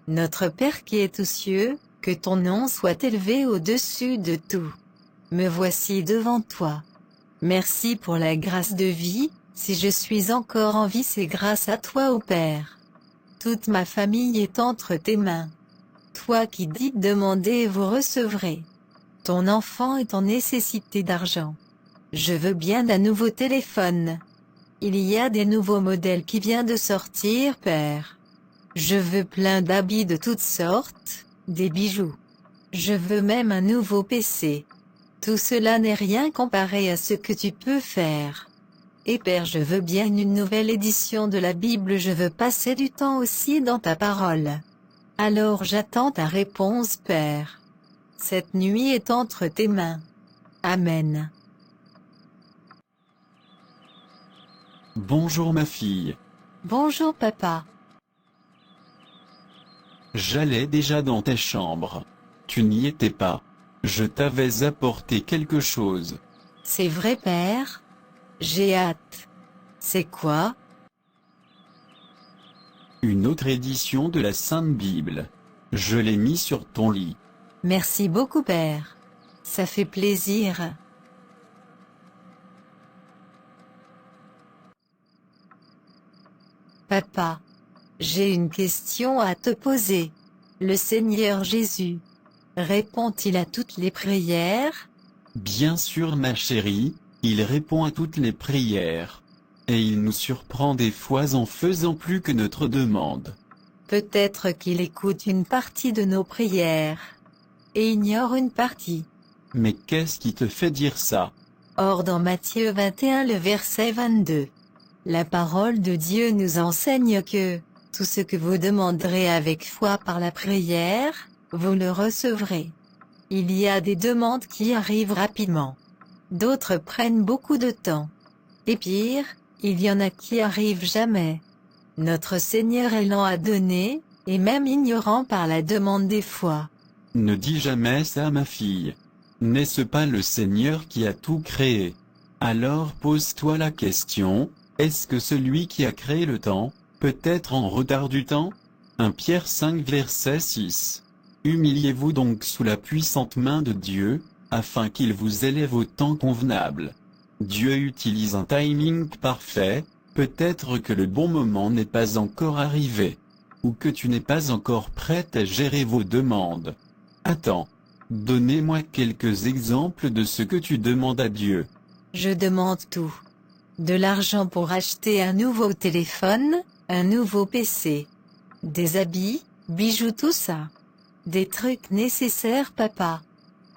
Notre Père qui es aux cieux, que ton nom soit élevé au-dessus de tout. Me voici devant toi. Merci pour la grâce de vie, si je suis encore en vie c'est grâce à toi ô Père. Toute ma famille est entre tes mains. Toi qui dis demandez et vous recevrez. Ton enfant est en nécessité d'argent. Je veux bien d'un nouveau téléphone. Il y a des nouveaux modèles qui viennent de sortir Père. Je veux plein d'habits de toutes sortes, des bijoux. Je veux même un nouveau PC. Tout cela n'est rien comparé à ce que tu peux faire. Et Père, je veux bien une nouvelle édition de la Bible, je veux passer du temps aussi dans ta parole. Alors j'attends ta réponse Père. Cette nuit est entre tes mains. Amen. Bonjour ma fille. Bonjour papa. J'allais déjà dans ta chambre. Tu n'y étais pas. Je t'avais apporté quelque chose. C'est vrai Père? J'ai hâte. C'est quoi? Une autre édition de la Sainte Bible. Je l'ai mis sur ton lit. Merci beaucoup Père. Ça fait plaisir. Papa, j'ai une question à te poser. Le Seigneur Jésus répond-il à toutes les prières? Bien sûr ma chérie, il répond à toutes les prières. Et il nous surprend des fois en faisant plus que notre demande. Peut-être qu'il écoute une partie de nos prières et ignore une partie. Mais qu'est-ce qui te fait dire ça? Or dans Matthieu 21 le verset 22, la parole de Dieu nous enseigne que tout ce que vous demanderez avec foi par la prière, vous le recevrez. Il y a des demandes qui arrivent rapidement. D'autres prennent beaucoup de temps. Et pire, il y en a qui arrivent jamais. Notre Seigneur est lent à donner, et même ignorant par la demande des fois. Ne dis jamais ça ma fille. N'est-ce pas le Seigneur qui a tout créé? Alors pose-toi la question, est-ce que celui qui a créé le temps, peut être en retard du temps? 1 Pierre 5 verset 6. Humiliez-vous donc sous la puissante main de Dieu, afin qu'il vous élève au temps convenable. Dieu utilise un timing parfait, peut-être que le bon moment n'est pas encore arrivé. Ou que tu n'es pas encore prête à gérer vos demandes. Attends. Donnez-moi quelques exemples de ce que tu demandes à Dieu. Je demande tout. De l'argent pour acheter un nouveau téléphone, un nouveau PC. Des habits, bijoux tout ça. Des trucs nécessaires papa.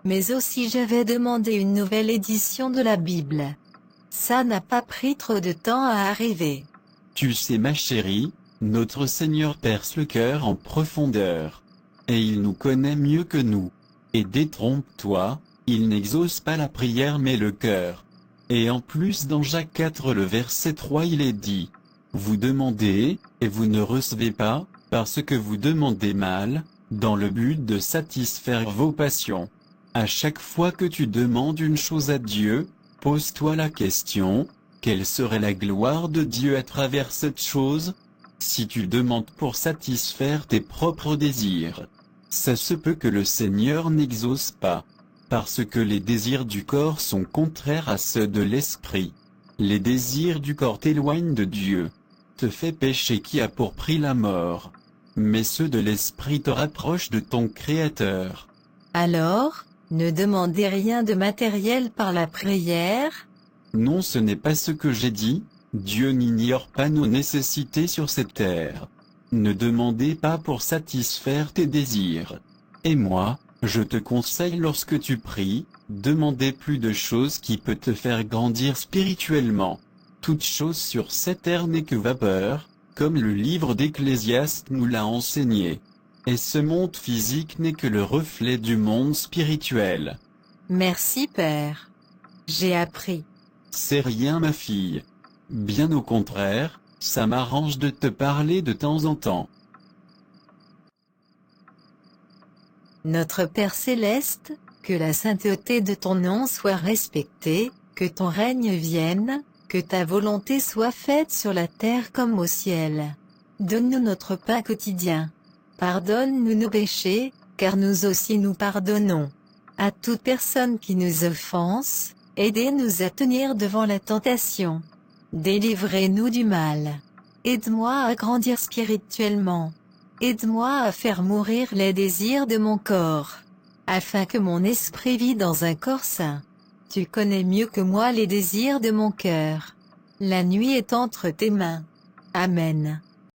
Mais aussi j'avais demandé une nouvelle édition de la Bible. Ça n'a pas pris trop de temps à arriver. Tu sais ma chérie, notre Seigneur perce le cœur en profondeur. Et il nous connaît mieux que nous. Et détrompe-toi, il n'exauce pas la prière mais le cœur. Et en plus dans Jacques 4 le verset 3 il est dit, vous demandez, et vous ne recevez pas, parce que vous demandez mal, dans le but de satisfaire vos passions. À chaque fois que tu demandes une chose à Dieu, pose-toi la question, quelle serait la gloire de Dieu à travers cette chose? Si tu demandes pour satisfaire tes propres désirs, ça se peut que le Seigneur n'exauce pas. Parce que les désirs du corps sont contraires à ceux de l'esprit. Les désirs du corps t'éloignent de Dieu. Te fait pécher qui a pour prix la mort. Mais ceux de l'esprit te rapprochent de ton Créateur. Alors, ne demandez rien de matériel par la prière? Non, ce n'est pas ce que j'ai dit. Dieu n'ignore pas nos nécessités sur cette terre. Ne demandez pas pour satisfaire tes désirs. Et moi, je te conseille lorsque tu pries, demandez plus de choses qui peut te faire grandir spirituellement. Toute chose sur cette terre n'est que vapeur, comme le livre d'Ecclésiaste nous l'a enseigné. Et ce monde physique n'est que le reflet du monde spirituel. Merci Père. J'ai appris. C'est rien ma fille. Bien au contraire, ça m'arrange de te parler de temps en temps. Notre Père céleste, que la sainteté de ton nom soit respectée, que ton règne vienne, que ta volonté soit faite sur la terre comme au ciel. Donne-nous notre pain quotidien. Pardonne-nous nos péchés, car nous aussi nous pardonnons à toute personne qui nous offense. Aidez-nous à tenir devant la tentation. Délivrez-nous du mal. Aide-moi à grandir spirituellement. Aide-moi à faire mourir les désirs de mon corps, afin que mon esprit vive dans un corps sain. Tu connais mieux que moi les désirs de mon cœur. La nuit est entre tes mains. Amen.